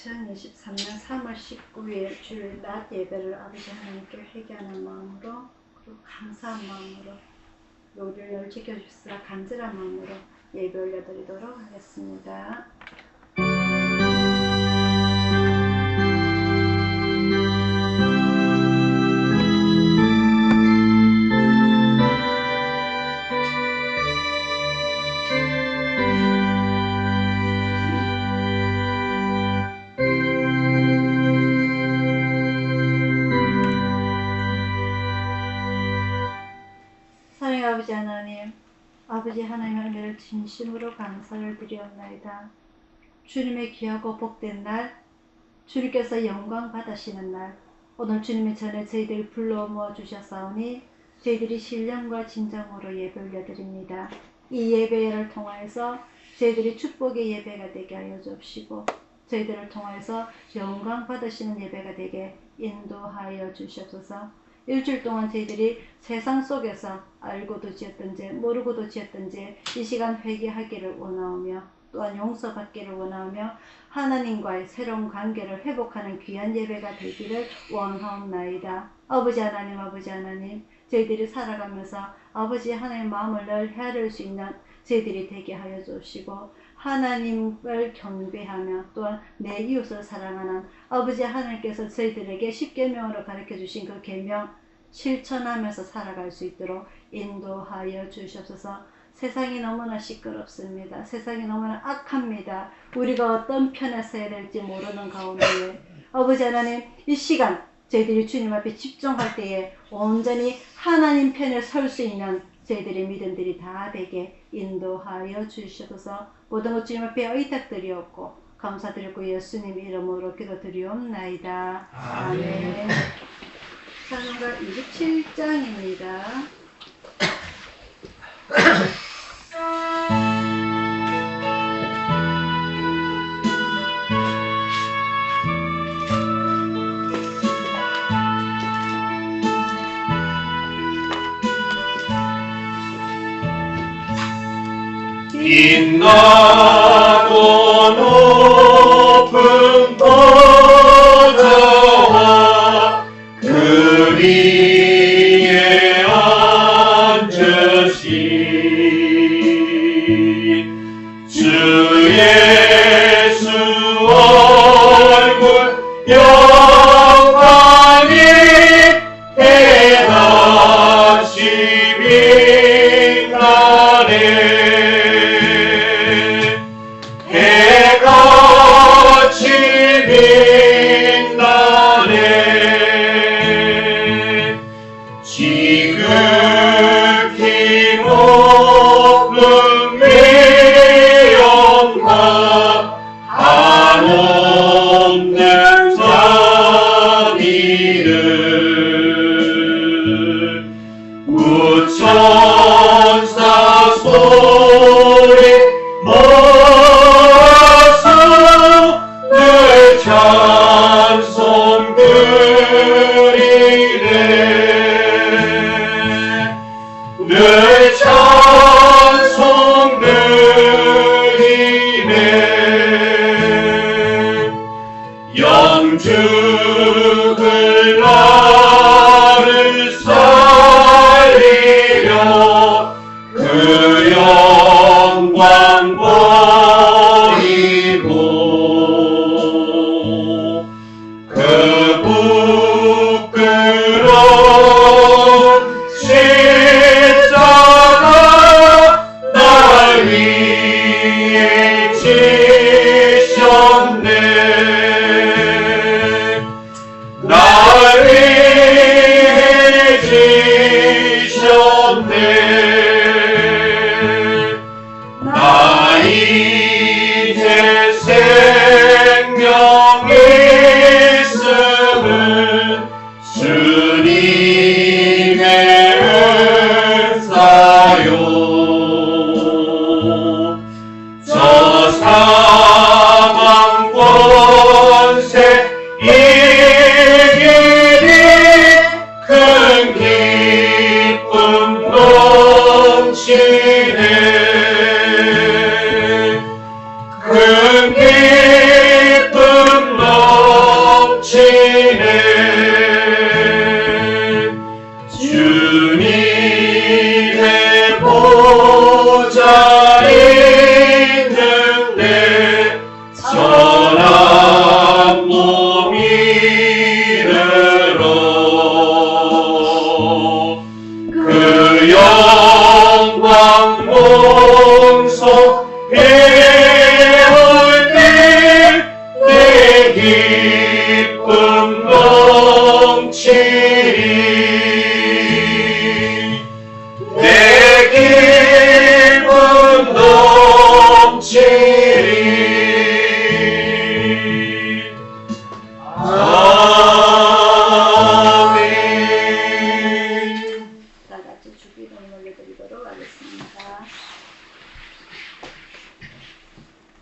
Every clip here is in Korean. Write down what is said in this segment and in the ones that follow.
2023년 3월 19일 주일 낮 예배를 아버지 하나님께 회개하는 마음으로 그리고 감사한 마음으로 우리를 지켜주시라 간절한 마음으로 예배 올려드리도록 하겠습니다. 아버지 하나님, 아버지 하나님의 은혜를 진심으로 감사를 드리옵나이다. 주님의 귀하고 복된 날, 주님께서 영광 받으시는 날, 오늘 주님의 전에 저희들 불러 모아주셨사오니 저희들이 신령과 진정으로 예배 올려드립니다. 이 예배를 통하여서 저희들이 축복의 예배가 되게 하여 주옵시고 저희들을 통하여서 영광 받으시는 예배가 되게 인도하여 주시옵소서. 일주일 동안 저희들이 세상 속에서 알고도 지었든지 모르고도 지었든지 이 시간 회개하기를 원하오며 또한 용서받기를 원하오며 하나님과의 새로운 관계를 회복하는 귀한 예배가 되기를 원하옵나이다. 아버지 하나님 저희들이 살아가면서 아버지 하나님의 마음을 늘 헤아릴 수 있는 저희들이 되게 하여 주시고 하나님을 경배하며 또한 내 이웃을 사랑하는 아버지 하나님께서 저희들에게 십계명으로 가르쳐 주신 그 계명 실천하면서 살아갈 수 있도록 인도하여 주시옵소서. 세상이 너무나 시끄럽습니다. 세상이 너무나 악합니다. 우리가 어떤 편에 서야 될지 모르는 가운데에 아버지 하나님 이 시간 저희들이 주님 앞에 집중할 때에 온전히 하나님 편에 설 수 있는 저희들의 믿음들이 다 되게 인도하여 주시옵소서. 모든 것 주님 앞에 의탁드리옵고 감사드리고 예수님 이름으로 기도드리옵나이다. 아멘. 찬송가 27장입니다. 빛나고 높은 보좌와 그 위에 앉으신 주 예수 얼굴 영광이 대하시 빛나네. 해같이 빛나네. 지극히 높은 미엄과 한없는 자비를 우천사 소리 모아서 늘 찬송 드리네. 늘 찬송 드리네. 영죽을 나를 살리려 그 영광 버리고 그 부끄러운 십자가 날 위해 지셨네. 날 위해 지셨네. 나 보좌 있는 내 선한 몸 이르러 그 영광 몸소 배울 때 내 기쁨 넘치리 내 기쁨 넘치리 아멘. 다 같이 주기도 올려드리도록 하겠습니다.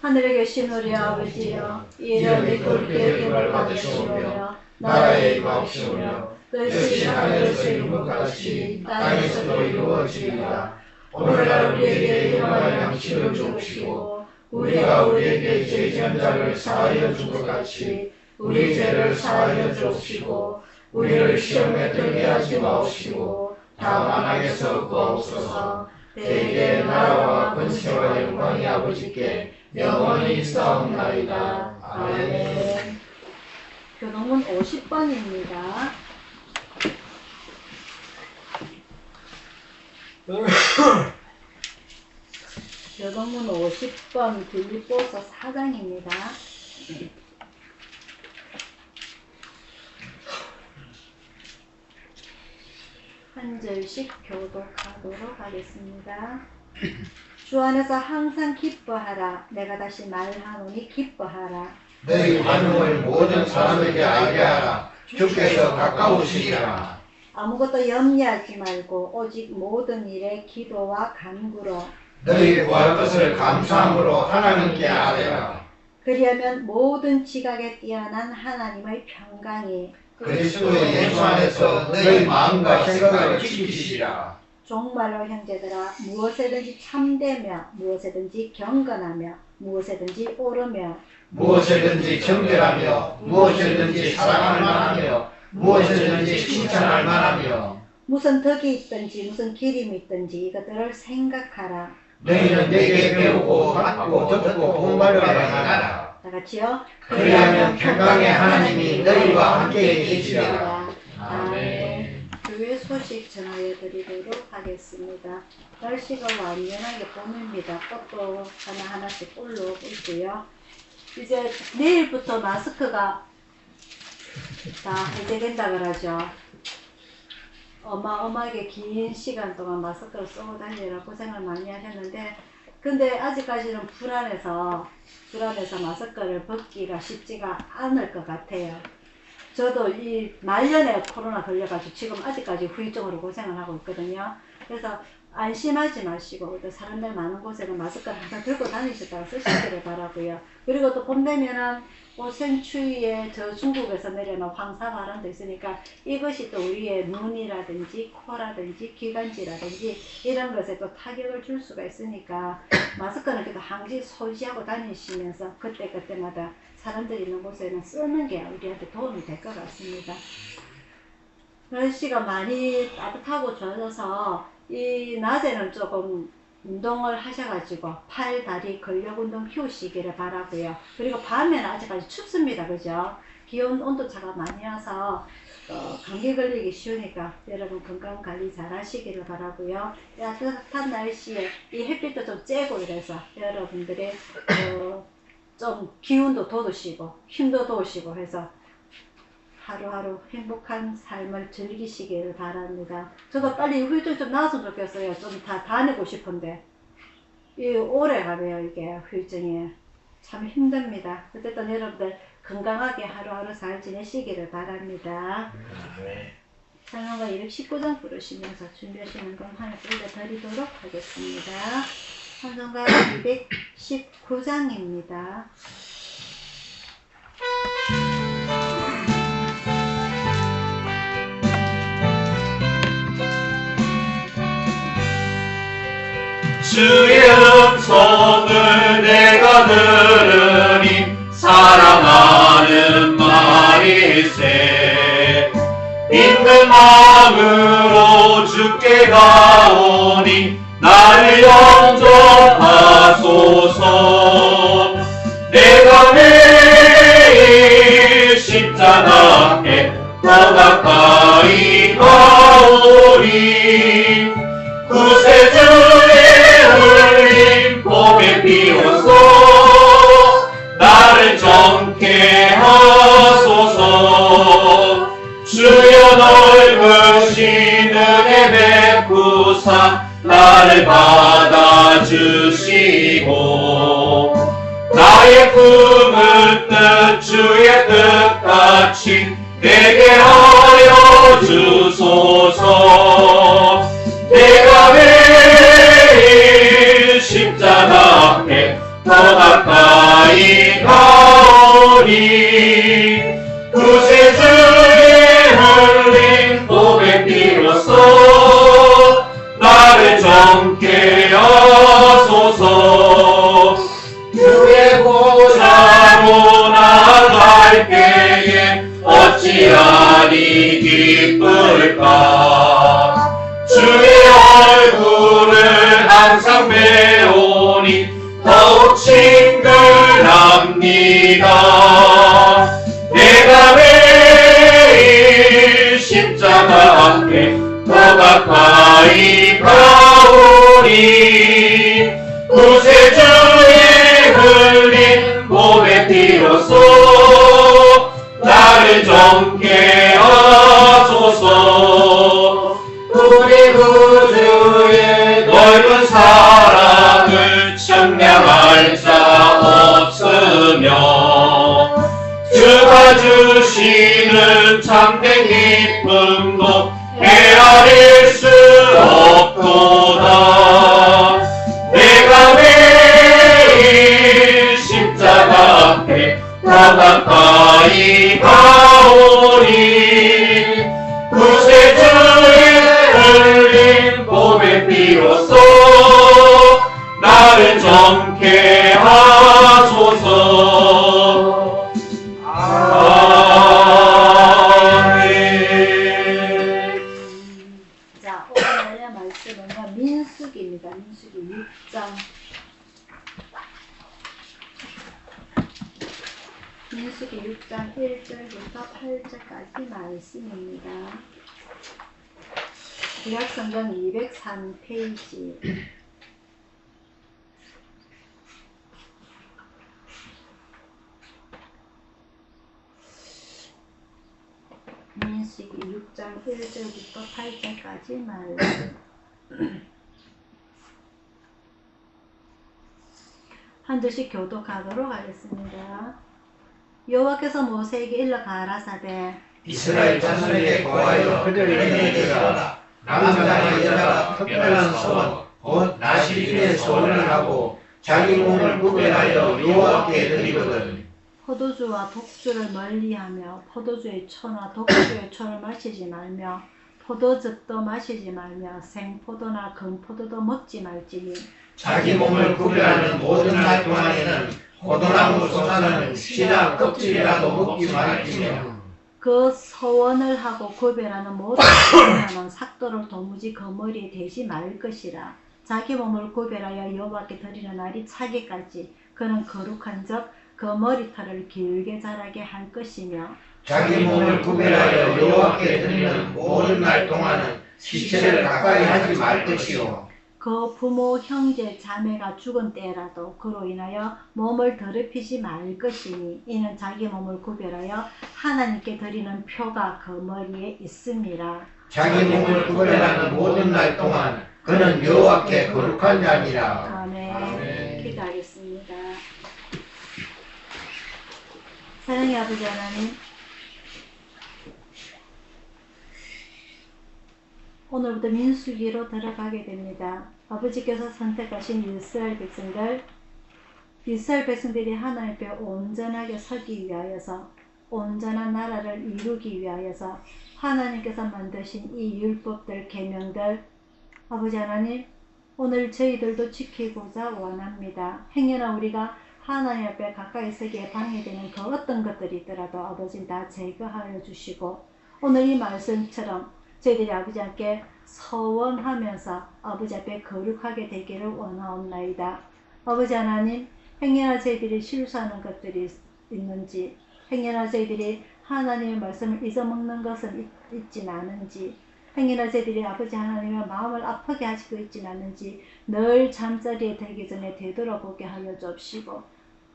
하늘에 계신 우리 아버지여, 이름이 굵게 힘을 받으시오며 나라의 임하옵시오며 뜻이 하늘에서 이룬 것 같이 땅에서도 이루어지리라. 오늘날 우리에게 일용할 양식을 주옵시고 우리가 우리에게 죄지은 자를 사하여 준 것 같이 우리 죄를 사하여 주옵시고 우리를 시험에 들게 하지 마옵시고 다만 악에서 구하옵소서. 대개 나라와 권세와 영광이 아버지께 영원히 있사옵나이다. 아멘. 교동문 50번입니다. 교동문 50번 빌립보서 4장입니다. 한 절씩 교독하도록 하겠습니다. 주 안에서 항상 기뻐하라. 내가 다시 말하노니 기뻐하라. 너희 관용을 모든 사람에게 알게 하라. 주께서 가까우시리라. 아무것도 염려하지 말고 오직 모든 일에 기도와 간구로 너희 구할 것을 감사함으로 하나님께 아뢰라. 그리하면 모든 지각에 뛰어난 하나님의 평강이 그리스도 예수 안에서 너희 마음과 생각을 지키시리라. 정말로 형제들아, 무엇에든지 참되며 무엇에든지 경건하며 무엇에든지 옳으며 무엇이든지 정결하며 무엇이든지 사랑할 만하며 무엇이든지 칭찬할 만하며 무슨 덕이 있든지 무슨 기림이 있든지 이것들을 생각하라. 너희는 내게 배우고 받고 듣고 공부하려 하라. 다 같이요. 그리하면 평강의 하나님이 너희와 함께 계시리라. 아멘. 교회 소식 전하여 드리도록 하겠습니다. 날씨가 완연하게 봄입니다. 꽃도 하나하나씩 올라오고 있고요. 이제 내일부터 마스크가 다 해제된다 그러죠. 어마어마하게 긴 시간 동안 마스크를 쓰고 다니느라 고생을 많이 하셨는데, 근데 아직까지는 불안해서 마스크를 벗기가 쉽지가 않을 것 같아요. 저도 이 말년에 코로나 걸려가지고 지금 아직까지 후유증으로 고생을 하고 있거든요. 그래서 안심하지 마시고 또 사람들 많은 곳에는 마스크를 항상 들고 다니시다가 쓰시기를 바라고요. 그리고 또 봄 되면은 오센추위에 저 중국에서 내려오는 황사바람도 있으니까 이것이 또 우리의 눈이라든지 코라든지 기관지라든지 이런 것에 또 타격을 줄 수가 있으니까 마스크는 그래도 항상 소지하고 다니시면서 그때그때마다 사람들이 있는 곳에는 쓰는 게 우리한테 도움이 될 것 같습니다. 날씨가 많이 따뜻하고 좋아져서 이 낮에는 조금 운동을 하셔가지고 팔, 다리, 근력 운동 키우시기를 바라고요. 그리고 밤에는 아직까지 춥습니다. 그죠? 기온 온도차가 많이 와서 감기 걸리기 쉬우니까 여러분 건강 관리 잘 하시기를 바라고요. 따뜻한 날씨에 이 햇빛도 좀 쬐고 이래서 여러분들이 좀 기운도 돋으시고 힘도 돋으시고 해서 하루하루 행복한 삶을 즐기시기를 바랍니다. 저도 빨리 후유증 좀 나았으면 좋겠어요. 좀 다 다니고 싶은데 이 오래 가네요. 이게 후유증이 참 힘듭니다. 어쨌든 여러분들 건강하게 하루하루 잘 지내시기를 바랍니다. 찬송가 219장 부르시면서 준비하시는 건 하나 올려드리도록 하겠습니다. 찬송가 219장입니다. 주의 음성을 내가 들으니 사랑하는 말일세. 믿는 마음으로 주께 가오니 나를 영접하소서. 내가 매일 십자가 앞에 더 가까이 가오리. 구세주의 흘린 봄에 비로소 나를 정케 하소서. 주여 넓으신 은혜 베푸사 나를 받아주시고 나의 품을 뜻 주의 뜻같이 내게 하여 주소서. 내가 매일 십자가 앞에 더 가까이 가오리. 구세주의 흘린 봄의 피로써 나를 정케 하소서. 주의 보좌로 나아갈 때에 어찌하니 기쁠까. 주의 얼굴을 항상 배우니 더욱 친근합니다. 내가 매일 십자가 앞에 더 가까이 가오리. 구세주의 흘린 몸의 피로써 나를 정케 하소서. 우리 구주의 넓은 사랑을 청량할 자 없으며 주가 주시는 참된 기쁨도 헤아릴 수 없도다. 내가 매일 십자가 앞에 더 가까이 가오리. 구세주의 흘린 봄의 피로써 나를 정케 하소서. 아멘. 자, 오늘의 말씀은요, 민수기입니다. 민수기 6장. 민수기 6장 1절부터 8절까지 말씀입니다. 구약성경 203페이지. 민수기 6장 1절부터 8절까지 말씀. 한 절씩 교독하도록 하겠습니다. 여호와께서 모세에게 일러 가라사대 이스라엘 자손에게 고하여 그들에게 이르라. 남자나 여자가 특별한 소원 곧 나시일의 소원을 하고 자기 몸을 구별하여 여호와께 드리거든. 포도주와 독주를 멀리하며 포도주의 초나 독주의 초를 마시지 말며 포도즙도 마시지 말며 생포도나 금포도도 먹지 말지니 자기 몸을 구별하는 모든 날 동안에는 포도나무 솟아나는 씨나 껍질이라도 먹지 말지며 그 서원을 하고 구별하는 모든 사람은 삭도를 도무지 그 머리에 대지 말 것이라. 자기 몸을 구별하여 여호와께 드리는 날이 차기까지 그는 거룩한즉 그 머리털을 길게 자라게 할 것이며 자기 몸을 구별하여 여호와께 드리는 모든 날 동안은 시체를 가까이 하지 말 것이요 그 부모 형제 자매가 죽은 때라도 그로 인하여 몸을 더럽히지 말 것이니 이는 자기 몸을 구별하여 하나님께 드리는 표가 그 머리에 있음이라. 자기 몸을 구별하는 모든 날 동안 그는 여호와께 거룩한 자니라. 아멘. 아멘. 기도하겠습니다. 사랑의 아버지 하나님, 오늘부터 민수기로 들어가게 됩니다. 아버지께서 선택하신 이스라엘 백성들이 하나님 앞에 온전하게 서기 위하여서 온전한 나라를 이루기 위하여서 하나님께서 만드신 이 율법들, 계명들 아버지 하나님, 오늘 저희들도 지키고자 원합니다. 행여나 우리가 하나님 앞에 가까이 서기에 방해되는 그 어떤 것들이 있더라도 아버지 다 제거하여 주시고 오늘 이 말씀처럼 저희들이 아버지 함께 서원하면서 아버지 앞에 거룩하게 되기를 원하옵나이다. 아버지 하나님, 행여나 저희들이 실수하는 것들이 있는지, 행여나 저희들이 하나님의 말씀을 잊어먹는 것은 있진 않은지, 행여나 저희들이 아버지 하나님의 마음을 아프게 하시고 있진 않은지 늘 잠자리에 들기 전에 되돌아보게 하여 주옵시고,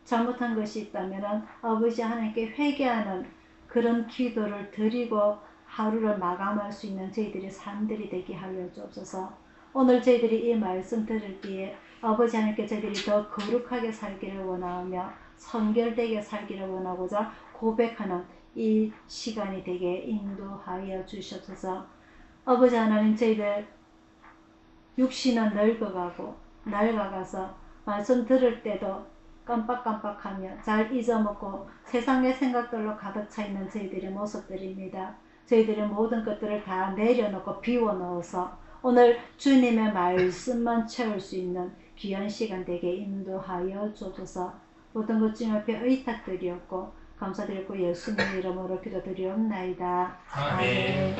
잘못한 것이 있다면 아버지 하나님께 회개하는 그런 기도를 드리고 하루를 마감할 수 있는 저희들의 삶들이 되게 하여 주옵소서. 오늘 저희들이 이 말씀 들을기에 아버지 하나님께 저희들이 더 거룩하게 살기를 원하며 성결되게 살기를 원하고자 고백하는 이 시간이 되게 인도하여 주시옵소서. 아버지 하나님, 저희들 육신은 늙어가고 낡아가서 말씀 들을 때도 깜빡깜빡하며 잘 잊어먹고 세상의 생각들로 가득 차 있는 저희들의 모습들입니다. 저희들의 모든 것들을 다 내려놓고 비워넣어서 오늘 주님의 말씀만 채울 수 있는 귀한 시간 되게 인도하여 주옵소서. 모든 것 주님 앞에 의탁드리옵고 감사드리고 예수님 이름으로 기도드리옵나이다. 아멘.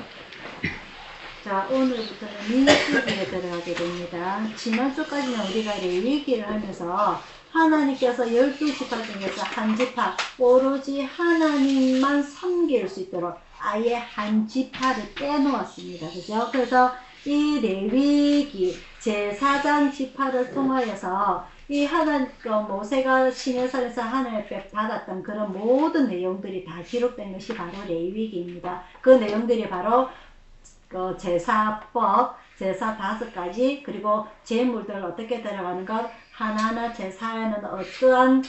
자, 오늘부터는 민수기에 들어가게 됩니다. 지난주까지는 우리가 레위기를 하면서 하나님께서 12지파 중에서 한 지파, 오로지 하나님만 섬길 수 있도록 아예 한 지파를 빼놓았습니다. 그죠? 그래서 이 레위기 제사장 지파를 통하여서 이 모세가 시내산에서 하나님께 받았던 그런 모든 내용들이 다 기록된 것이 바로 레위기입니다. 그 내용들이 바로 제사법, 제사 5가지, 그리고 제물들 어떻게 들어가는 것, 하나하나 제사에는 어떠한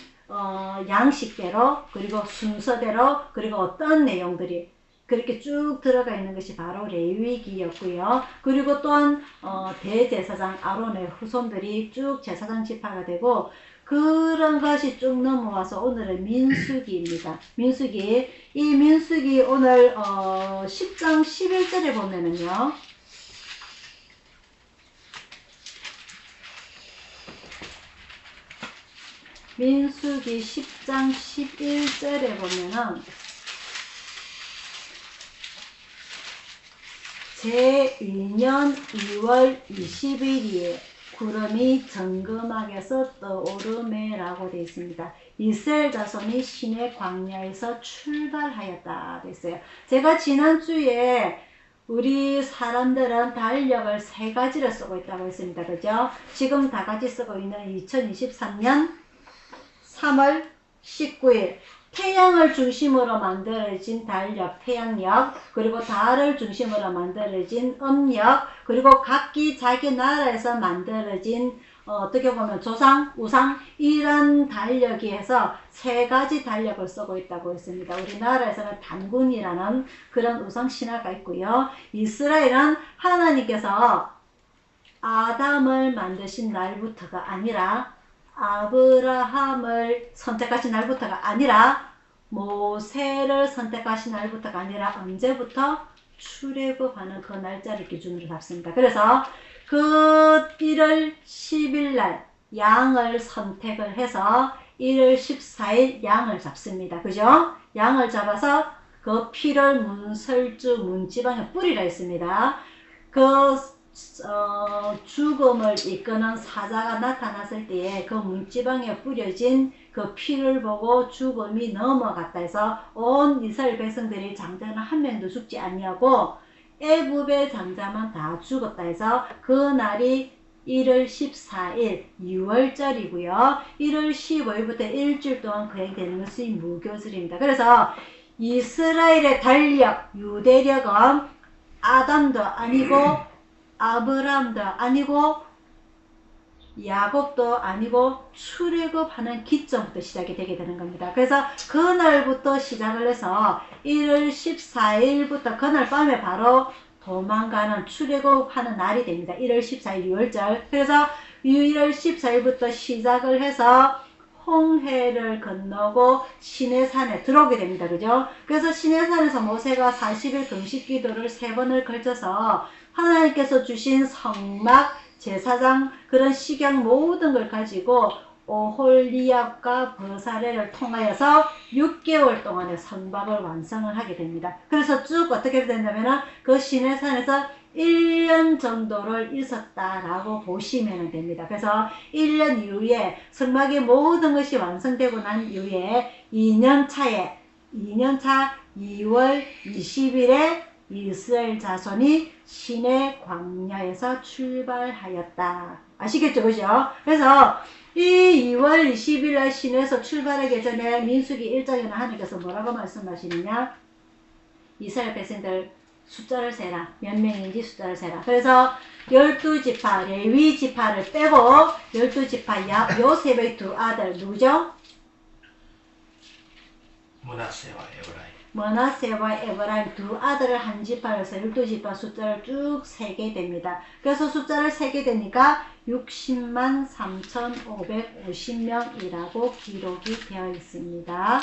양식대로, 그리고 순서대로, 그리고 어떤 내용들이 그렇게 쭉 들어가 있는 것이 바로 레위기였고요. 그리고 또한 대제사장 아론의 후손들이 쭉 제사장 지파가 되고, 그런 것이 쭉 넘어와서 오늘은 민수기입니다. 민수기, 이 민수기 오늘 10장 11절에 보면은요, 민수기 10장 11절에 보면은 제1년 2월 20일에 구름이 정금하게서 떠오르매라고 되어 있습니다. 이스라엘 자손이 시내 광야에서 출발하였다 됐어요. 제가 지난주에 우리 사람들은 달력을 3가지를 쓰고 있다고 했습니다. 그죠? 지금 다 같이 쓰고 있는 2023년 3월 19일 태양을 중심으로 만들어진 달력, 태양력, 그리고 달을 중심으로 만들어진 음력, 그리고 각기 자기 나라에서 만들어진 어떻게 보면 조상, 우상 이런 달력이 해서 3가지 달력을 쓰고 있다고 했습니다. 우리나라에서는 단군이라는 그런 우상 신화가 있고요. 이스라엘은 하나님께서 아담을 만드신 날부터가 아니라 아브라함을 선택하신 날부터가 아니라 모세를 선택하신 날부터가 아니라 언제부터? 출애굽하는 그 날짜를 기준으로 잡습니다. 그래서 그 1월 10일 날 양을 선택을 해서 1월 14일 양을 잡습니다. 그죠? 양을 잡아서 그 피를 문설주 문지방에 뿌리라 했습니다. 그 죽음을 이끄는 사자가 나타났을 때에 그 문지방에 뿌려진 그 피를 보고 죽음이 넘어갔다 해서 온 이스라엘 백성들이 장자는 한 명도 죽지 아니하고 애굽의 장자만 다 죽었다 해서 그 날이 1월 14일 6월절이고요. 1월 15일부터 일주일 동안 거행되는 것이 무교절입니다. 그래서 이스라엘의 달력, 유대력은 아담도 아니고 아브라함도 아니고 야곱도 아니고 출애굽하는 기점부터 시작이 되게 되는 겁니다. 그래서 그날부터 시작을 해서 1월 14일부터 그날 밤에 바로 도망가는 출애굽하는 날이 됩니다. 1월 14일 6월절. 그래서 1월 14일부터 시작을 해서 홍해를 건너고 시내산에 들어오게 됩니다. 그죠? 그래서 시내산에서 모세가 40일 금식 기도를 3번을 걸쳐서 하나님께서 주신 성막, 제사장, 그런 식양 모든 걸 가지고 오홀리압과 버사레를 통하여서 6개월 동안의 성막을 완성을 하게 됩니다. 그래서 쭉 어떻게 된다면 그 시내산에서 1년 정도를 있었다라고 보시면 됩니다. 그래서 1년 이후에 성막의 모든 것이 완성되고 난 이후에 2년 차 2월 20일에 이스라엘 자손이 시내 광야에서 출발하였다. 아시겠죠? 그죠? 그래서 이 2월 20일 날 시내에서 출발하기 전에 민수기 1장에는 하나님께서 뭐라고 말씀하시느냐? 이스라엘 백성들 숫자를 세라. 몇 명인지 숫자를 세라. 그래서 12지파 레위 지파를 빼고 12지파 요셉의 두 아들 누구죠? 머나세와 에브라임 두 아들을 한 지파로 해서 12지파 숫자를 쭉 세게 됩니다. 그래서 숫자를 세게 되니까 60만 3,550명이라고 기록이 되어 있습니다.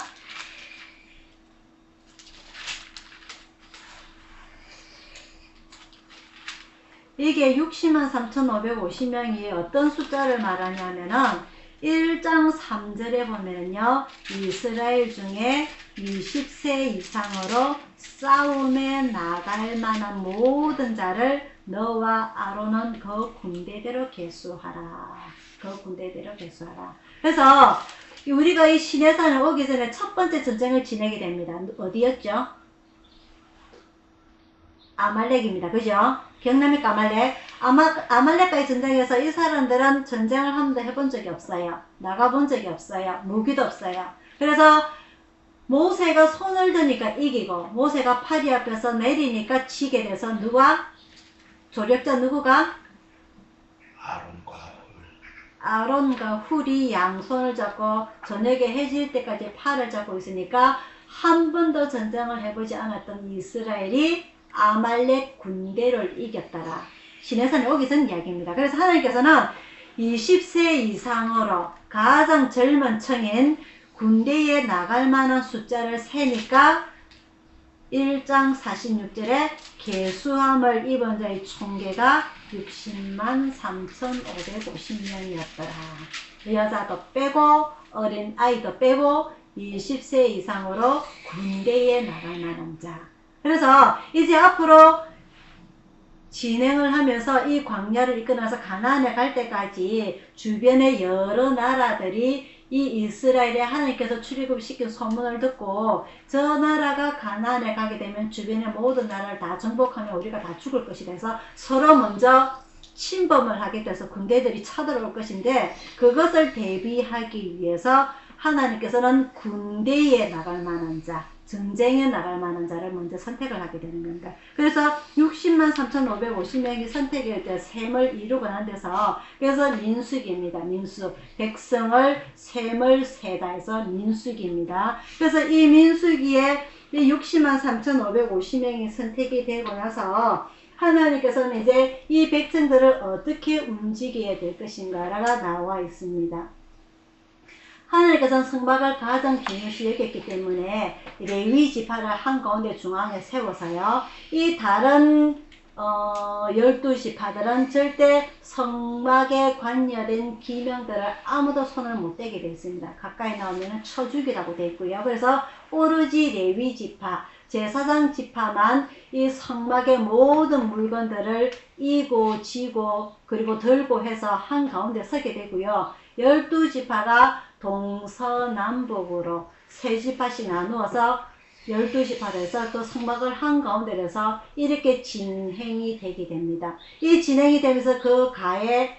이게 60만 3,550명이 어떤 숫자를 말하냐면은 1장 3절에 보면요. 이스라엘 중에 20세 이상으로 싸움에 나갈 만한 모든 자를 너와 아론은 그 군대대로 계수하라. 그 군대대로 계수하라. 그래서 우리가 이 시내산에 오기 전에 첫 번째 전쟁을 지내게 됩니다. 어디였죠? 아말렉입니다. 그죠? 기억납니까? 아말렉과의 전쟁에서 이 사람들은 전쟁을 한 번도 해본 적이 없어요. 나가본 적이 없어요. 무기도 없어요. 그래서 모세가 손을 드니까 이기고 모세가 파리 앞에서 내리니까 지게 돼서 누가? 조력자 누구가? 아론과 훌이 양손을 잡고 저녁에 해질 때까지 팔을 잡고 있으니까 한 번도 전쟁을 해보지 않았던 이스라엘이 아말렉 군대를 이겼더라. 시내산에 오기 전 이야기입니다. 그래서 하나님께서는 20세 이상으로 가장 젊은 청인 군대에 나갈 만한 숫자를 세니까 1장 46절에 계수함을 입은 자의 총계가 60만 3,550명이었더라. 여자도 빼고 어린 아이도 빼고 20세 이상으로 군대에 나갈 만한 자. 그래서 이제 앞으로 진행을 하면서 이 광야를 이끌어서 가나안에 갈 때까지 주변의 여러 나라들이 이 이스라엘에 하나님께서 출애굽시킨 소문을 듣고 저 나라가 가나안에 가게 되면 주변의 모든 나라를 다 정복하면 우리가 다 죽을 것이라 해서 서로 먼저 침범을 하게 돼서 군대들이 쳐들어올 것인데 그것을 대비하기 위해서 하나님께서는 군대에 나갈 만한 자, 전쟁에 나갈 만한 자를 먼저 선택을 하게 되는 겁니다. 그래서 60만 3,550명이 선택이 돼 셈을 이루고 난 데서 그래서 민수기입니다. 민수. 백성을 셈을 세다 해서 민수기입니다. 그래서 이 민수기에 이 60만 3,550명이 선택이 되고 나서 하나님께서는 이제 이 백성들을 어떻게 움직여야 될 것인가가 나와 있습니다. 하나님께서는 성막을 가장 중요시 여겼기 때문에 레위 지파를 한가운데 중앙에 세워서요. 이 다른 12지파들은 절대 성막에 관여된 기명들을 아무도 손을 못 대게 되어 있습니다. 가까이 나오면 쳐 죽이라고 되어 있고요. 그래서 오로지 레위 지파, 제사장 지파만 이 성막의 모든 물건들을 이고 지고 그리고 들고 해서 한가운데 서게 되고요. 12지파가 동서남북으로 세 지파씩 나누어서 12지파로 해서 그 성막을 한가운데 해서 이렇게 진행이 되게 됩니다. 이 진행이 되면서 그 가에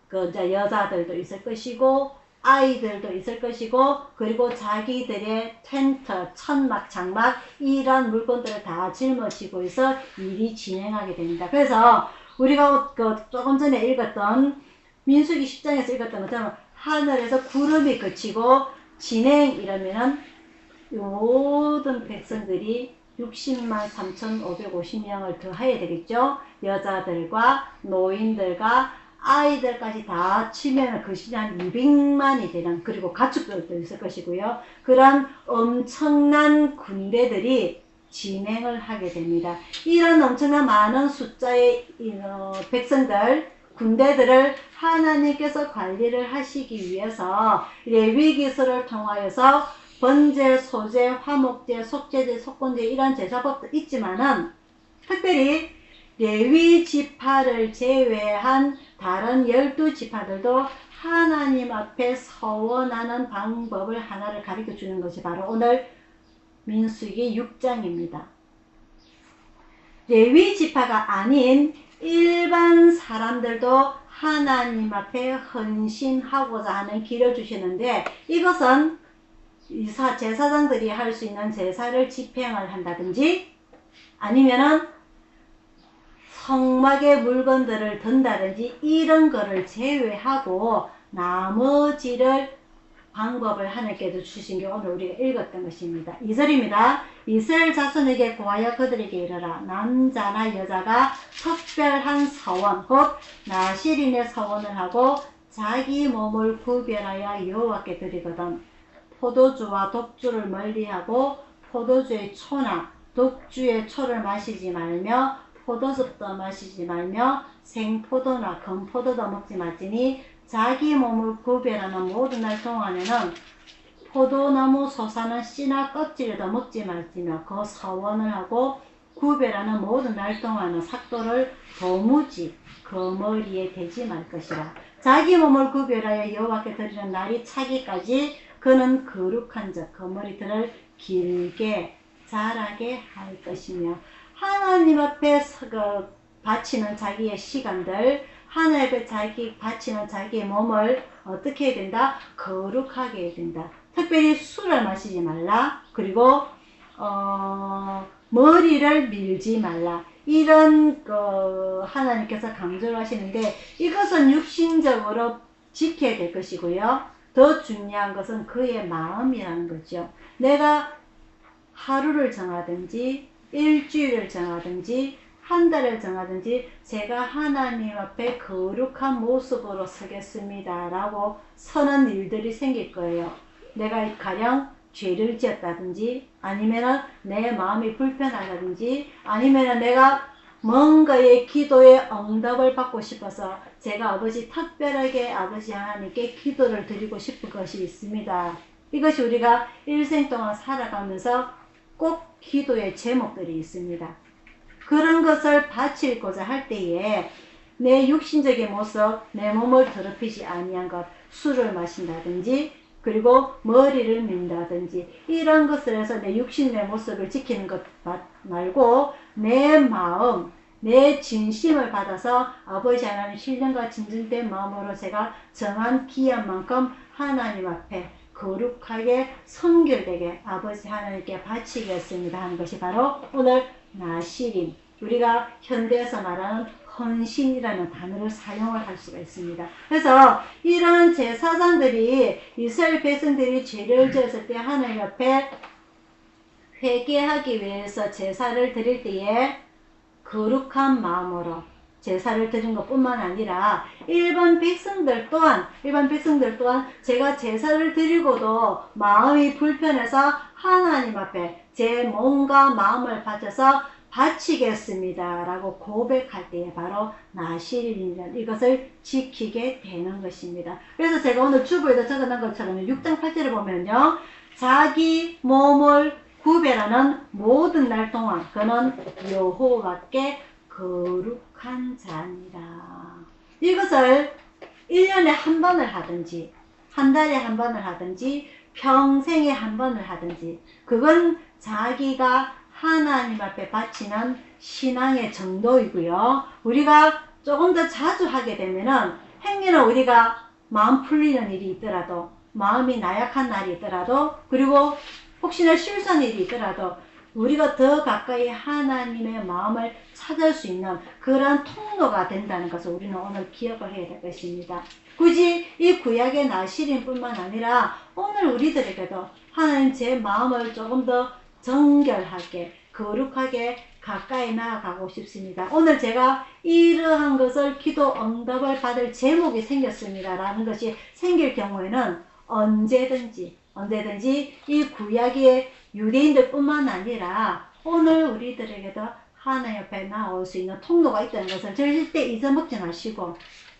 그 이제 여자들도 있을 것이고 아이들도 있을 것이고 그리고 자기들의 텐트, 천막, 장막 이런 물건들을 다 짊어지고 있어 일이 진행하게 됩니다. 그래서 우리가 그 조금 전에 읽었던 민수기 10장에서 읽었던 것처럼 하늘에서 구름이 그치고 진행 이러면은 모든 백성들이 60만 3,550명을 더해야 되겠죠. 여자들과 노인들과 아이들까지 다 치면 그 시간 200만이 되는 그리고 가축들도 있을 것이고요. 그런 엄청난 군대들이 진행을 하게 됩니다. 이런 엄청난 많은 숫자의 백성들 군대들을 하나님께서 관리를 하시기 위해서 레위기서를 통하여서 번제, 소제, 화목제, 속제제, 속건제 이런 제사법도 있지만은 특별히 레위 지파를 제외한 다른 12지파들도 하나님 앞에 서원하는 방법을 하나를 가르쳐 주는 것이 바로 오늘 민수기 6장입니다. 레위 지파가 아닌 일반 사람들도 하나님 앞에 헌신하고자 하는 길을 주시는데, 이것은 제사장들이 할 수 있는 제사를 집행을 한다든지 아니면은 성막의 물건들을 든다든지 이런 거를 제외하고 나머지를 방법을 하나님께서 주신 게 오늘 우리가 읽었던 것입니다. 2절입니다. 이스라엘 자손에게 고하여 그들에게 이르라. 남자나 여자가 특별한 서원 곧 나실인의 서원을 하고 자기 몸을 구별하여 여호와께 드리거든 포도주와 독주를 멀리하고 포도주의 초나 독주의 초를 마시지 말며 포도즙도 마시지 말며 생포도나 건포도도 먹지 말지니 자기 몸을 구별하는 모든 날 동안에는 포도나무 솟아난 씨나 껍질도 먹지 말지며 그 서원을 하고 구별하는 모든 날 동안은 삭도를 도무지 그 머리에 대지 말 것이라. 자기 몸을 구별하여 여호와께 드리는 날이 차기까지 그는 거룩한 자 그 머리들을 길게 자라게 할 것이며, 하나님 앞에 바치는 자기의 시간들, 하나님 앞에 바치는 자기의 몸을 어떻게 해야 된다? 거룩하게 해야 된다. 특별히 술을 마시지 말라. 그리고 머리를 밀지 말라. 이런 하나님께서 강조를 하시는데, 이것은 육신적으로 지켜야 될 것이고요. 더 중요한 것은 그의 마음이라는 거죠. 내가 하루를 정하든지 일주일을 정하든지 한 달을 정하든지 제가 하나님 앞에 거룩한 모습으로 서겠습니다 라고 서는 일들이 생길 거예요. 내가 가령 죄를 지었다든지 아니면 내 마음이 불편하다든지 아니면 내가 뭔가의 기도에 응답을 받고 싶어서 제가 아버지 특별하게 아버지 하나님께 기도를 드리고 싶은 것이 있습니다. 이것이 우리가 일생 동안 살아가면서 꼭 기도의 제목들이 있습니다. 그런 것을 바치고자 할 때에 내 육신적인 모습, 내 몸을 더럽히지 아니한 것, 술을 마신다든지 그리고 머리를 민다든지 이런 것을 해서 내 육신의 모습을 지키는 것 말고 내 마음, 내 진심을 받아서 아버지 하나님 신령과 진정된 마음으로 제가 정한 기한 만큼 하나님 앞에 거룩하게 성결되게 아버지 하나님께 바치겠습니다 하는 것이 바로 오늘 나실인, 우리가 현대에서 말하는 헌신이라는 단어를 사용을 할 수가 있습니다. 그래서 이런 제사장들이 이스라엘 백성들이 죄를 지었을 때 하나님 앞에 회개하기 위해서 제사를 드릴 때에 거룩한 마음으로 제사를 드린 것뿐만 아니라 일반 백성들 또한 제가 제사를 드리고도 마음이 불편해서 하나님 앞에 제 몸과 마음을 바쳐서 바치겠습니다 라고 고백할 때에 바로 나실인이라는 이것을 지키게 되는 것입니다. 그래서 제가 오늘 주부에다 적어놓은 것처럼 6장 8절을 보면요, 자기 몸을 구별하는 모든 날 동안 그는 여호와께 거룩한 자니라. 이것을 1년에 한 번을 하든지 한 달에 한 번을 하든지 평생에 한 번을 하든지 그건 자기가 하나님 앞에 바치는 신앙의 정도이고요. 우리가 조금 더 자주 하게 되면은 행여나 우리가 마음 풀리는 일이 있더라도 마음이 나약한 날이 있더라도 그리고 혹시나 실수한 일이 있더라도 우리가 더 가까이 하나님의 마음을 찾을 수 있는 그러한 통로가 된다는 것을 우리는 오늘 기억을 해야 될 것입니다. 굳이 이 구약의 나실인 뿐만 아니라 오늘 우리들에게도 하나님 제 마음을 조금 더 정결하게 거룩하게 가까이 나아가고 싶습니다. 오늘 제가 이러한 것을 기도 응답을 받을 제목이 생겼습니다 라는 것이 생길 경우에는 언제든지 이 구약의 유대인들 뿐만 아니라 오늘 우리들에게도 하나님 옆에 나올 수 있는 통로가 있다는 것을 절대 잊어먹지 마시고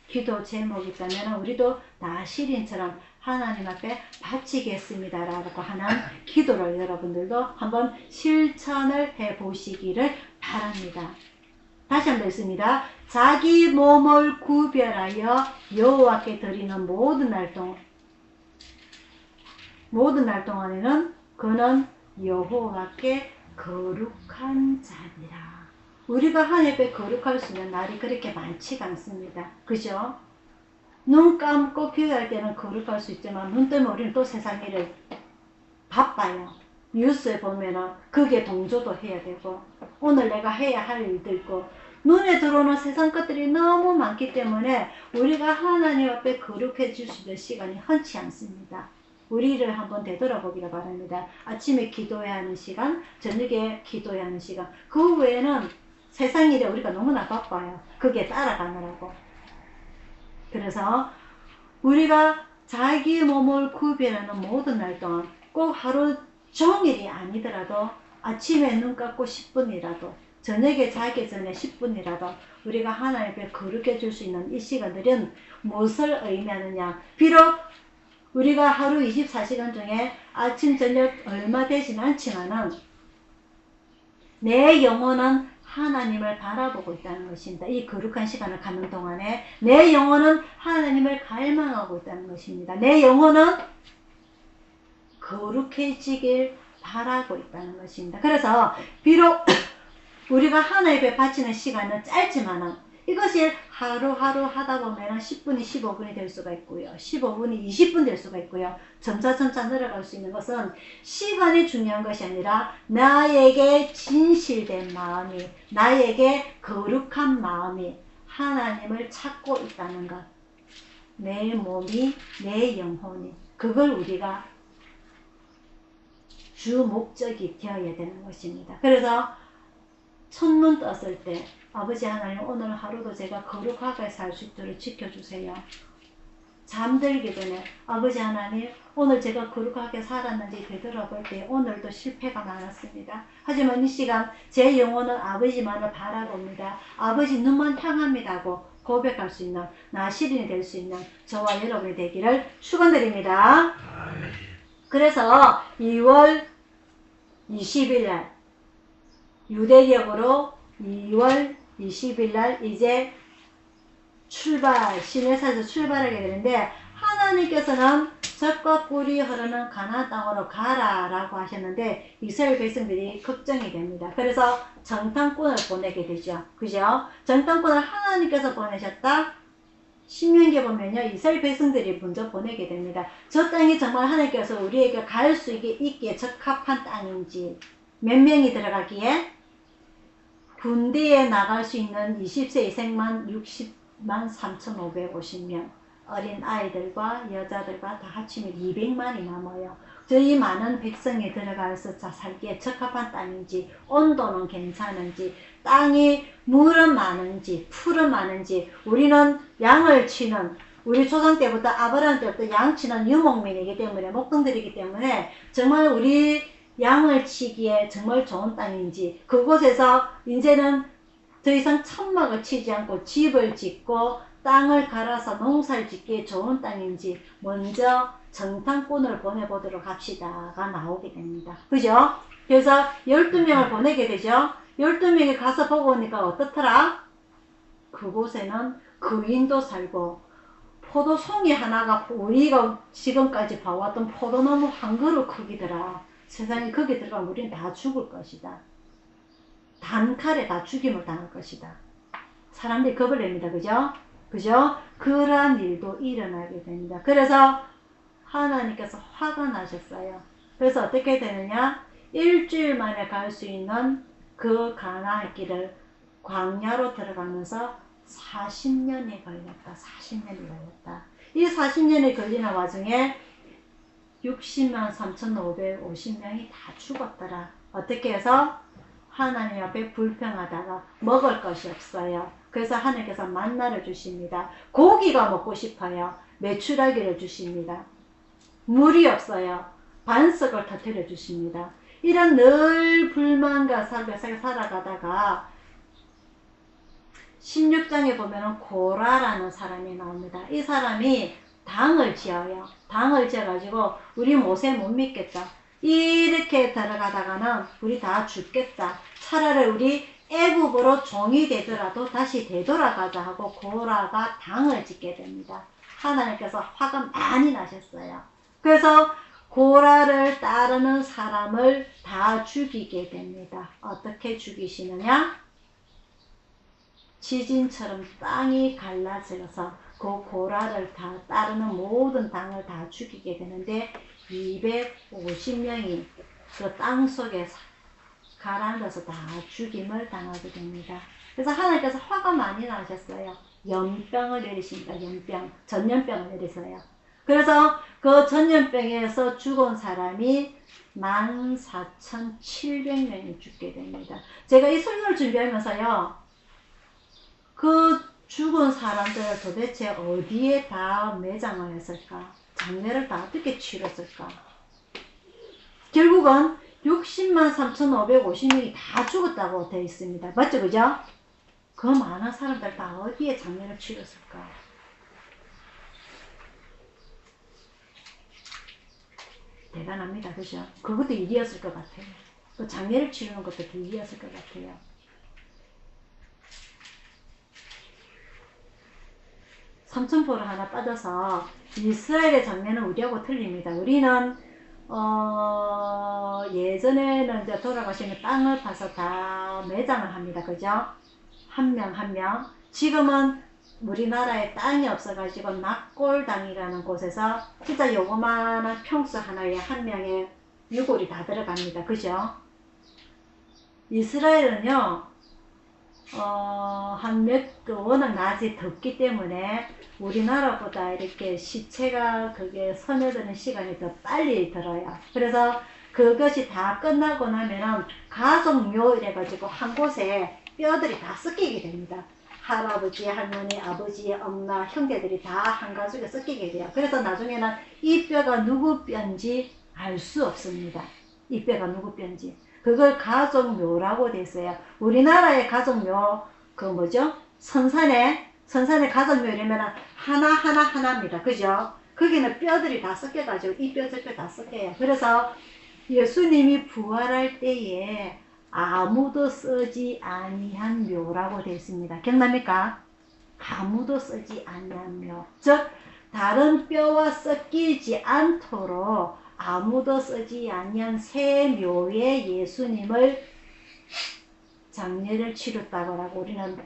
기도 제목이 있다면 우리도 나실인처럼 하나님 앞에 바치겠습니다 라고 하는 기도를 여러분들도 한번 실천을 해 보시기를 바랍니다. 다시 한번 읽습니다. 자기 몸을 구별하여 여호와께 드리는 모든 날 동안에는 그는 여호와께 거룩한 자니라. 우리가 하나님 앞에 거룩할 수 있는 날이 그렇게 많지가 않습니다. 그죠? 눈 감고 기도할 때는 거룩할 수 있지만 눈 뜨면 우리는 또 세상 일을 바빠요. 뉴스에 보면은 그게 동조도 해야 되고 오늘 내가 해야 할 일도 있고 눈에 들어오는 세상 것들이 너무 많기 때문에 우리가 하나님 앞에 거룩해 줄 수 있는 시간이 흔치 않습니다. 우리를 한번 되돌아보기를 바랍니다. 아침에 기도해야 하는 시간, 저녁에 기도해야 하는 시간, 그 외에는 세상 일에 우리가 너무나 바빠요. 그게 따라가느라고. 그래서 우리가 자기 몸을 구별하는 모든 날 동안 꼭 하루 종일이 아니더라도 아침에 눈 감고 10분이라도 저녁에 자기 전에 10분이라도 우리가 하나님 앞에 거룩해 줄 수 있는 이 시간들은 무엇을 의미하느냐. 비록 우리가 하루 24시간 중에 아침 저녁 얼마 되진 않지만은 내 영혼은 하나님을 바라보고 있다는 것입니다. 이 거룩한 시간을 갖는 동안에 내 영혼은 하나님을 갈망하고 있다는 것입니다. 내 영혼은 거룩해지길 바라고 있다는 것입니다. 그래서 비록 우리가 하나님 앞에 바치는 시간은 짧지만은 이것이 하루하루 하다 보면 10분이 15분이 될 수가 있고요. 15분이 20분 될 수가 있고요. 점차 늘어갈 수 있는 것은 시간이 중요한 것이 아니라 나에게 진실된 마음이, 나에게 거룩한 마음이 하나님을 찾고 있다는 것. 내 몸이, 내 영혼이. 그걸 우리가 주 목적이 되어야 되는 것입니다. 그래서 첫눈 떴을 때 아버지 하나님 오늘 하루도 제가 거룩하게 살 수 있도록 지켜주세요. 잠들기 전에 아버지 하나님 오늘 제가 거룩하게 살았는지 되돌아볼 때 오늘도 실패가 많았습니다. 하지만 이 시간 제 영혼은 아버지만을 바라봅니다. 아버지 눈만 향합니다고 고백할 수 있는 나시린이 될 수 있는 저와 여러분이 되기를 축원드립니다. 그래서 2월 20일 날 유대력으로 2월 20일 날 이제 시내산에서 출발하게 되는데 하나님께서는 젖과 꿀이 흐르는 가나안 땅으로 가라라고 하셨는데 이스라엘 백성들이 걱정이 됩니다. 그래서 정탐꾼을 보내게 되죠. 그죠? 정탐꾼을 하나님께서 보내셨다. 신명기에 보면요, 이스라엘 백성들이 먼저 보내게 됩니다. 저 땅이 정말 하나님께서 우리에게 갈 수 있게 적합한 땅인지, 몇 명이 들어가기에 군대에 나갈 수 있는 20세 이상만 60만 3,550명, 어린 아이들과 여자들과 다 합치면 200만이 넘어요. 저희 많은 백성이 들어가서 살기에 적합한 땅인지, 온도는 괜찮은지, 땅이 물은 많은지, 풀은 많은지. 우리는 양을 치는, 우리 조상 때부터 아브라함 때부터 양 치는 유목민이기 때문에, 목동들이기 때문에 정말 우리 양을 치기에 정말 좋은 땅인지, 그곳에서 이제는 더 이상 천막을 치지 않고 집을 짓고 땅을 갈아서 농사를 짓기에 좋은 땅인지 먼저 정탐꾼을 보내보도록 합시다가 나오게 됩니다. 그죠? 그래서 12명을 보내게 되죠. 12명이 가서 보고 오니까 어떻더라? 그곳에는 거인도 살고 포도송이 하나가 우리가 지금까지 봐왔던 포도나무 한 그루 크기더라. 세상에 거기 들어가면 우리는 다 죽을 것이다. 단칼에 다 죽임을 당할 것이다. 사람들이 겁을 냅니다. 그죠? 그죠? 그러한 일도 일어나게 됩니다. 그래서 하나님께서 화가 나셨어요. 그래서 어떻게 되느냐? 일주일 만에 갈 수 있는 그 가나안 길을 광야로 들어가면서 40년이 걸렸다. 40년이 걸렸다. 이 40년이 걸리는 와중에 60만 3,550명이 다 죽었더라. 어떻게 해서? 하나님 앞에 불평하다가 먹을 것이 없어요. 그래서 하나님께서 만나를 주십니다. 고기가 먹고 싶어요. 메추라기를 주십니다. 물이 없어요. 반석을 터뜨려 주십니다. 이런 늘 불만과 삶을 살아가다가 16장에 보면 고라라는 사람이 나옵니다. 이 사람이 당을 지어요. 당을 지어가지고 우리 모세 못 믿겠다. 이렇게 들어가다가는 우리 다 죽겠다. 차라리 우리 애굽으로 종이 되더라도 다시 되돌아가자 하고 고라가 당을 짓게 됩니다. 하나님께서 화가 많이 나셨어요. 그래서 고라를 따르는 사람을 다 죽이게 됩니다. 어떻게 죽이시느냐? 지진처럼 땅이 갈라져서 그 고라를 다 따르는 모든 당을 다 죽이게 되는데 250명이 그 땅 속에 가라앉아서 다 죽임을 당하게 됩니다. 그래서 하나님께서 화가 많이 나셨어요. 연병을 내리십니다. 연병, 전염병을 내리세요. 그래서 그 전염병에서 죽은 사람이 14,700명이 죽게 됩니다. 제가 이 설명을 준비하면서요, 그 죽은 사람들을 도대체 어디에 다 매장을 했을까? 장례를 다 어떻게 치렀을까? 결국은 603,550명이 다 죽었다고 되어 있습니다. 맞죠? 그죠? 그 많은 사람들 다 어디에 장례를 치렀을까? 대단합니다. 그죠? 그것도 일이었을 것 같아요. 그 장례를 치르는 것도 일이었을 것 같아요. 삼천포를 하나 빠져서 이스라엘의 장례는 우리하고 틀립니다. 우리는 예전에는 이제 돌아가시면 땅을 파서 다 매장을 합니다. 그죠? 한 명 한 명. 지금은 우리나라에 땅이 없어가지고 낙골당이라는 곳에서 진짜 요거만한 평수 하나에 한 명의 유골이 다 들어갑니다. 그죠? 이스라엘은요, 워낙 낮이 덥기 때문에 우리나라보다 이렇게 시체가 그게 스며드는 시간이 더 빨리 들어요. 그래서 그것이 다 끝나고 나면은 가족묘 이래가지고 한 곳에 뼈들이 다 섞이게 됩니다. 할아버지, 할머니, 아버지, 엄마, 형제들이 다 한 가족에 섞이게 돼요. 그래서 나중에는 이 뼈가 누구 뼈인지 알 수 없습니다. 이 뼈가 누구 뼈인지. 그걸 가족묘라고 돼 있어요. 우리나라의 가족묘, 그 뭐죠? 선산의 가족묘 이러면 하나입니다. 그죠? 거기는 뼈들이 다 섞여가지고 이 뼈, 저 뼈 다 섞여요. 그래서 예수님이 부활할 때에 아무도 쓰지 아니한 묘라고 되어 있습니다. 기억납니까? 아무도 쓰지 아니한 묘. 즉, 다른 뼈와 섞이지 않도록 아무도 쓰지 아니한 새 묘에 예수님을 장례를 치렀다고 우리는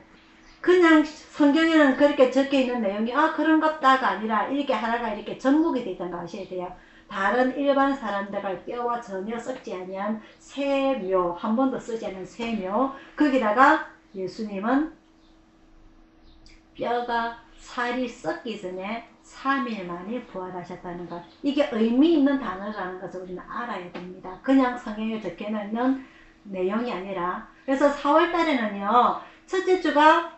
그냥 성경에는 그렇게 적혀 있는 내용이 그런갑다가 아니라 이렇게 하나가 이렇게 접목이 되던 거 아셔야 돼요. 다른 일반 사람들과 뼈와 전혀 섞지 아니한 새 묘, 한 번도 쓰지 않은 새 묘, 거기다가 예수님은 뼈가 살이 썩기 전에 3일 만에 부활하셨다는 것. 이게 의미 있는 단어라는 것을 우리는 알아야 됩니다. 그냥 성경에 적혀 있는 내용이 아니라. 그래서 4월 달에는요, 첫째 주가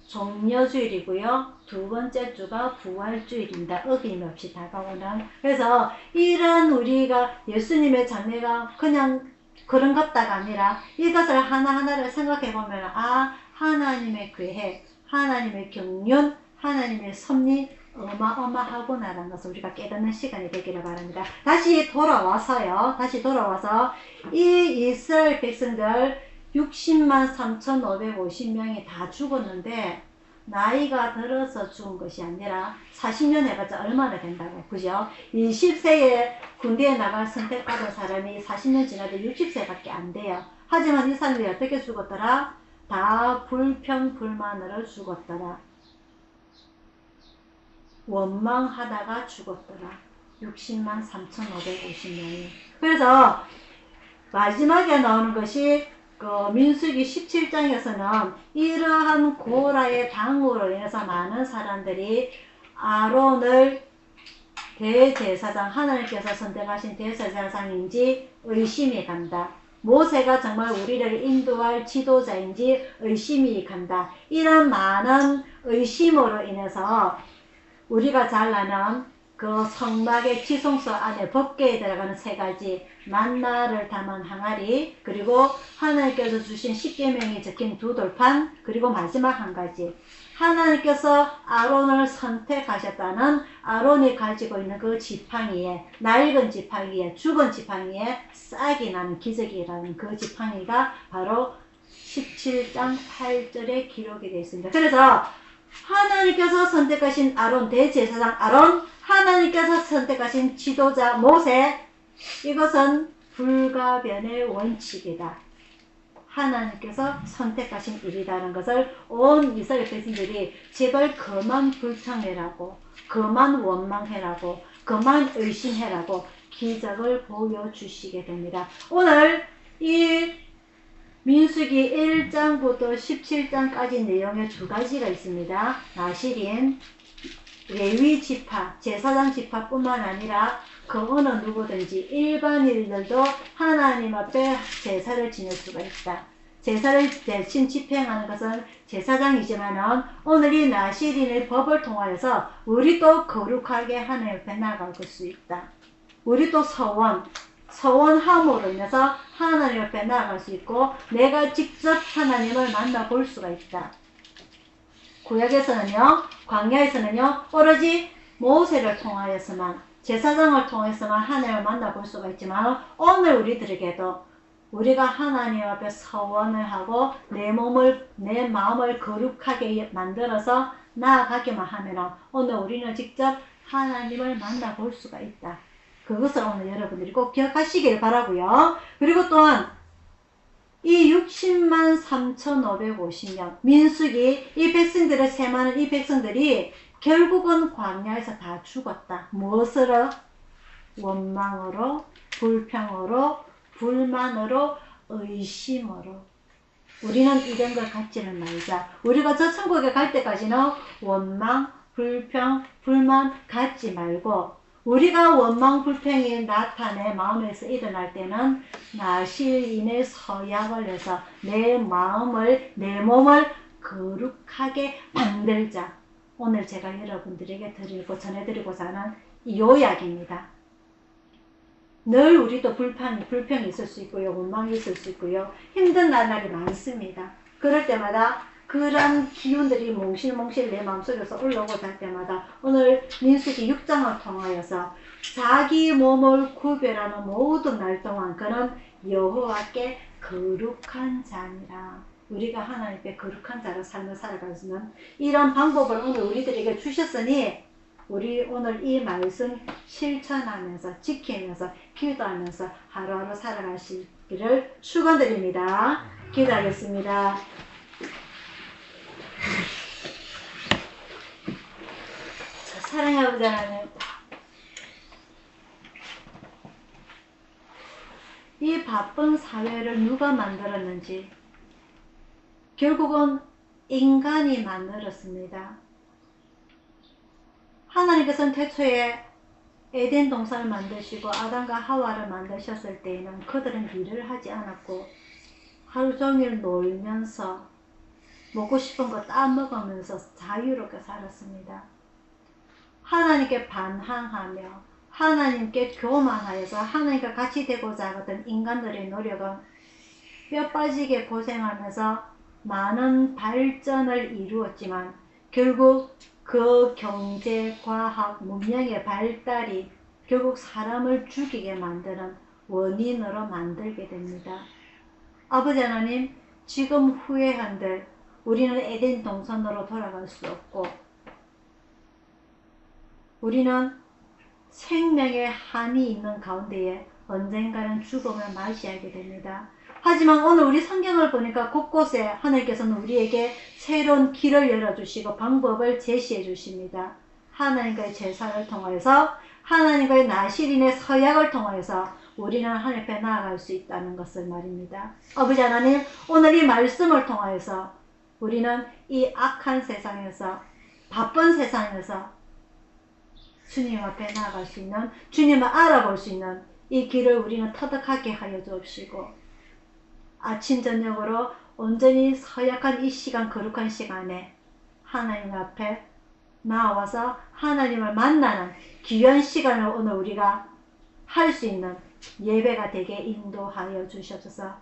종려주일이고요, 두 번째 주가 부활주일입니다. 어김없이 다가오는. 그래서 이런 우리가 예수님의 장례가 그냥 그런갑다가 아니라 이것을 하나하나를 생각해 보면 하나님의 계획, 하나님의 경륜, 하나님의 섭리 어마어마하구나라는 것을 우리가 깨닫는 시간이 되기를 바랍니다. 다시 돌아와서 이 이스라엘 백성들 603,550명이 다 죽었는데 나이가 들어서 죽은 것이 아니라 40년 해봤자 얼마나 된다고. 그죠? 20세에 군대에 나갈 선택받은 사람이 40년 지나도 60세밖에 안 돼요. 하지만 이 사람들이 어떻게 죽었더라? 다 불평불만으로 죽었더라. 원망하다가 죽었더라. 603,550명이. 그래서 마지막에 나오는 것이 민수기 17장에서는 이러한 고라의 당으로 인해서 많은 사람들이 아론을 대제사장, 하나님께서 선택하신 대제사장인지 의심이 간다. 모세가 정말 우리를 인도할 지도자인지 의심이 간다. 이런 많은 의심으로 인해서 우리가 잘 아는 그 성막의 지성소 안에 법궤에 들어가는 3가지, 만나를 담은 항아리, 그리고 하나님께서 주신 10계명이 적힌 2돌판, 그리고 마지막 한 가지, 하나님께서 아론을 선택하셨다는 아론이 가지고 있는 그 지팡이에, 낡은 지팡이에, 죽은 지팡이에 싹이 나는 기저귀라는 그 지팡이가 바로 17장 8절에 기록이 되어 있습니다. 그래서 하나님께서 선택하신 아론, 대제사장 아론, 하나님께서 선택하신 지도자 모세, 이것은 불가변의 원칙이다. 하나님께서 선택하신 일이라는 것을 온 이스라엘 백성들이 제발 그만 불평해라고, 그만 원망해라고, 그만 의심해라고 기적을 보여주시게 됩니다. 오늘 이 민수기 1장부터 17장까지 내용의 두 가지가 있습니다. 나실인, 레위 지파, 제사장 지파뿐만 아니라 그 어느 누구든지 일반인들도 하나님 앞에 제사를 지낼 수가 있다. 제사를 대신 집행하는 것은 제사장이지만은 오늘 이 나실인의 법을 통하여서 우리도 거룩하게 하나님 앞에 나아갈 수 있다. 우리도 서원함으로 인해서 하나님 앞에 나아갈 수 있고 내가 직접 하나님을 만나볼 수가 있다. 구약에서는요, 광야에서는요, 오로지 모세를 통하여서만, 제사장을 통해서만 하나님을 만나볼 수가 있지만 오늘 우리들에게도 우리가 하나님 앞에 서원을 하고 내 마음을 거룩하게 만들어서 나아가기만 하면 오늘 우리는 직접 하나님을 만나볼 수가 있다. 그것을 오늘 여러분들이 꼭 기억하시길 바라고요. 그리고 또한 이 60만 3,550명 민수기 이 백성들의 세많은 이 백성들이 결국은 광야에서 다 죽었다. 무엇으로? 원망으로, 불평으로, 불만으로, 의심으로. 우리는 이런 걸 갖지는 말자. 우리가 저 천국에 갈 때까지는 원망, 불평, 불만 갖지 말고 우리가 원망, 불평이 나타내 마음에서 일어날 때는 나실인의 서약을 해서 내 마음을, 내 몸을 거룩하게 만들자. 오늘 제가 여러분들에게 전해드리고자 하는 이 요약입니다. 늘 우리도 불평이 있을 수 있고요. 원망이 있을 수 있고요. 힘든 날이 많습니다. 그럴 때마다 그런 기운들이 몽실몽실 내 마음속에서 올라오고 할 때마다 오늘 민수기 6장을 통하여서 자기 몸을 구별하는 모든 날 동안 그는 여호와께 거룩한 자니라. 우리가 하나님께 거룩한 자로 삶을 살아갈 수 있는 이런 방법을 오늘 우리들에게 주셨으니 우리 오늘 이 말씀 실천하면서 지키면서 기도하면서 하루하루 살아가시기를 축원드립니다. 기도하겠습니다. 사랑의 아버지 하나님, 이 바쁜 사회를 누가 만들었는지 결국은 인간이 만들었습니다. 하나님께서는 태초에 에덴 동산을 만드시고 아담과 하와를 만드셨을 때에는 그들은 일을 하지 않았고 하루 종일 놀면서 먹고 싶은 거 따먹으면서 자유롭게 살았습니다. 하나님께 반항하며 하나님께 교만하여서 하나님과 같이 되고자 하던 인간들의 노력은 뼈 빠지게 고생하면서 많은 발전을 이루었지만 결국 그 경제, 과학, 문명의 발달이 결국 사람을 죽이게 만드는 원인으로 만들게 됩니다. 아버지 하나님, 지금 후회한들 우리는 에덴 동산으로 돌아갈 수 없고 우리는 생명의 한이 있는 가운데에 언젠가는 죽음을 맞이하게 됩니다. 하지만 오늘 우리 성경을 보니까 곳곳에 하나님께서는 우리에게 새로운 길을 열어주시고 방법을 제시해 주십니다. 하나님과의 제사를 통하여서 하나님과의 나실인의 서약을 통하여서 우리는 하나님 앞에 나아갈 수 있다는 것을 말입니다. 아버지 하나님, 오늘 이 말씀을 통하여서 우리는 이 악한 세상에서 바쁜 세상에서 주님 앞에 나아갈 수 있는, 주님을 알아볼 수 있는 이 길을 우리는 터득하게 하여 주옵시고 아침 저녁으로 온전히 서약한 이 시간, 거룩한 시간에 하나님 앞에 나와서 하나님을 만나는 귀한 시간을 오늘 우리가 할 수 있는 예배가 되게 인도하여 주시옵소서.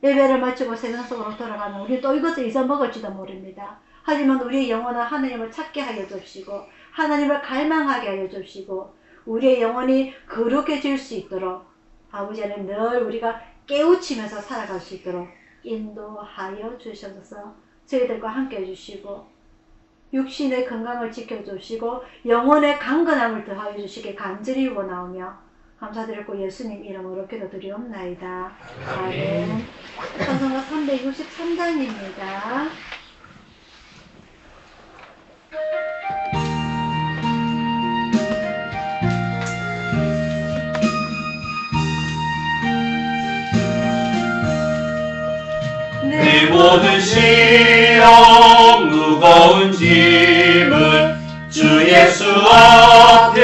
예배를 마치고 세상 속으로 돌아가면 우리 또 이것을 잊어먹을지도 모릅니다. 하지만 우리의 영혼은 하나님을 찾게 하여 주시고 하나님을 갈망하게 하여 주시고 우리의 영혼이 거룩해질 수 있도록 아버지 하나님 늘 우리가 깨우치면서 살아갈 수 있도록 인도하여 주셔서 저희들과 함께 해주시고 육신의 건강을 지켜주시고 영혼의 강건함을 더하여 주시길 간절히 원하오며 감사드렸고 예수님 이름으로 기도드리옵나이다. 아멘. 찬송가 363장입니다. 내 모든 시험 무거운 짐을 주 예수 앞에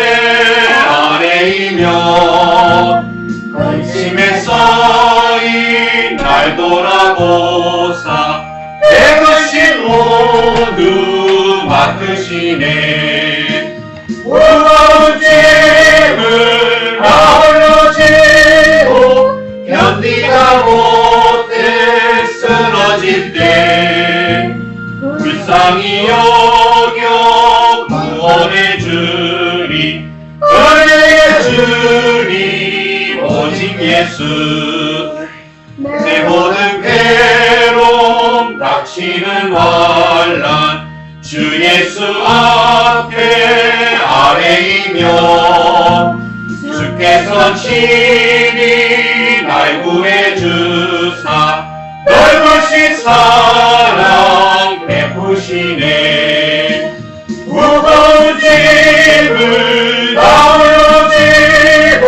아뢰이며 근심에 쌓인 날 돌아보사 내 것이 모두 맡으시네. 무거운 짐을 아울러 지고 견디다 못해 쓰러질 때 불쌍히 여겨 구원해 주리. 은혜의 주님 오직 예수. 내 모든 괴로움 닥치는 환난 주 예수 앞에 아뢰이며 주께서 친히 날 구해 주사 넓으신 사랑 베푸시네. 무거운 짐을 나홀로 지고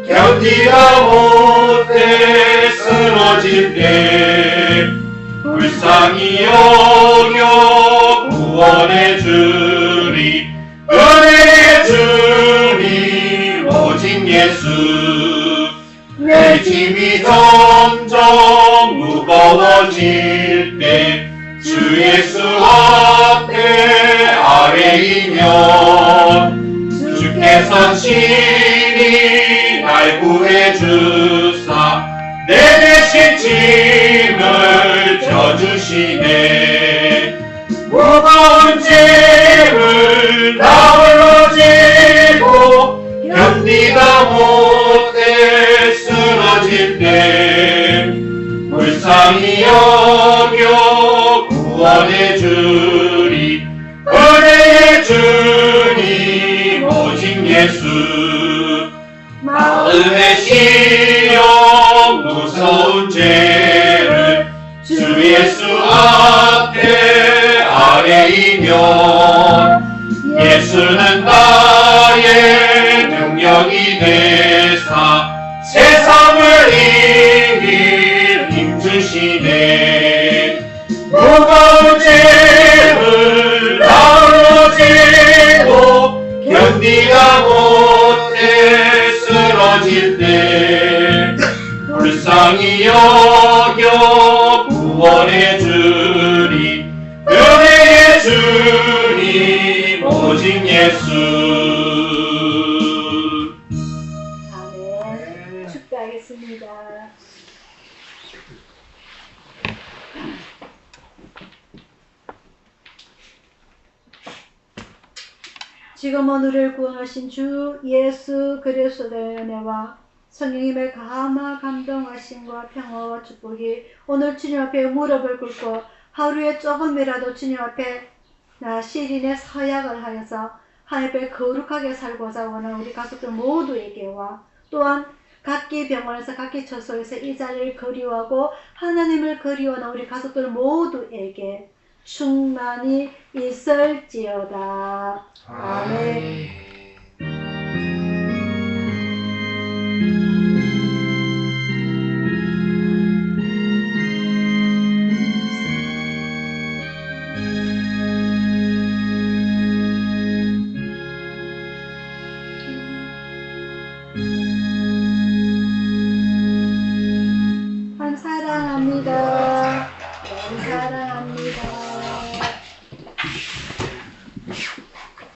견디다 못해 쓰러질 때 불쌍히 여겨 구원해 주리. 은혜의 주님 오직 예수. 내 짐이 점점 무거워질 때 주 예수 앞에 아뢰이며 주께서 친히 날 구해 주사 내 대신 짐을 져주시네. 무거운 짐을 나홀로 지고 견디다 못해 쓰러질 때 불쌍히 여겨 구원해 주리. 은혜의 주님 오직 예수. 마음의 시험 무서운 죄를 주 예수 앞에 아뢰이며 예수는 나의 능력이 되사 세상을 이길 힘 주시네. 무거운 짐을 나홀로 지고 견디다 못해 쓰러질 때 불쌍히 여겨 구원해 주리. 은혜의 주님 오직 예수. 아멘. 축도하겠습니다. 지금은 우리를 구원하신 주 예수 그리스도의 은혜와 성령님의 감화 감동하심과 평화와 축복이 오늘 주님 앞에 무릎을 꿇고 하루에 조금이라도 주님 앞에 시린의 서약을 하여서 하나님 앞에 거룩하게 살고자 원하는 우리 가족들 모두에게와 또한 각기 병원에서 각기 처소에서 이 자리를 그리워하고 하나님을 그리워하는 우리 가족들 모두에게 충만히 있을지어다. 아멘.